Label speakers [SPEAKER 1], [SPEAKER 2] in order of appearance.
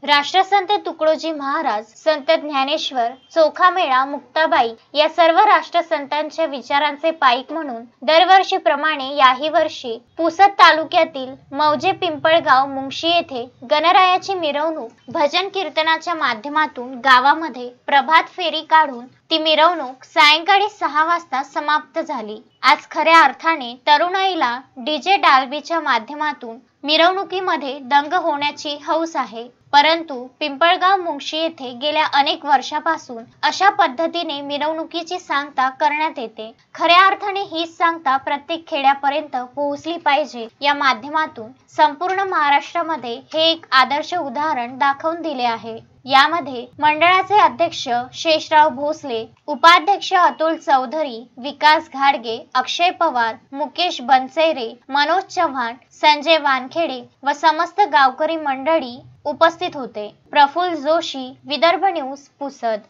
[SPEAKER 1] राष्ट्रसंत तुकडोजी महाराज, संत ज्ञानेश्वर, चोखामेळा, मुक्ताबाई या सर्व राष्ट्रसंतांच्या विचारांचे पाईक म्हणून दरवर्षीप्रमाणे याही वर्षी पुसद तालुक्यातील मौजे पिंपळगाव मुंगशी येथे गणरायाची मिरवणूक भजन कीर्तनाच्या माध्यमातून गावामध्ये प्रभात फेरी काढून ती मिरवणूक सायंकाळी 6 वाजता समाप्त झाली। आज खऱ्या अर्थाने तरुणाईला डीजे डाल्बीच्या माध्यमातून मिरवणुकीमध्ये दंग होण्याची हौस आहे, परंतु पिंपळगाव मुंगशी येथे गेल्या अनेक वर्षापासून अशा पद्धतीने मिरवणुकीची सांगता करण्यात येते। खऱ्या अर्थाने ही सांगता प्रत्येक खेड्यापर्यंत पोहोचली पाहिजे या माध्यमातून संपूर्ण महाराष्ट्रामध्ये हे एक आदर्श उदाहरण दाखवून दिले आहे। यामध्ये मंडळाचे अध्यक्ष शेषराव भोसले, उपाध्यक्ष अतुल चौधरी, विकास घाडगे, अक्षय पवार, मुकेश बनसैरे, मनोज चव्हाण, संजय वानखेडे व समस्त गावकरी मंडळी उपस्थित होते। प्रफुल्ल जोशी, विदर्भ न्यूज, पुसद।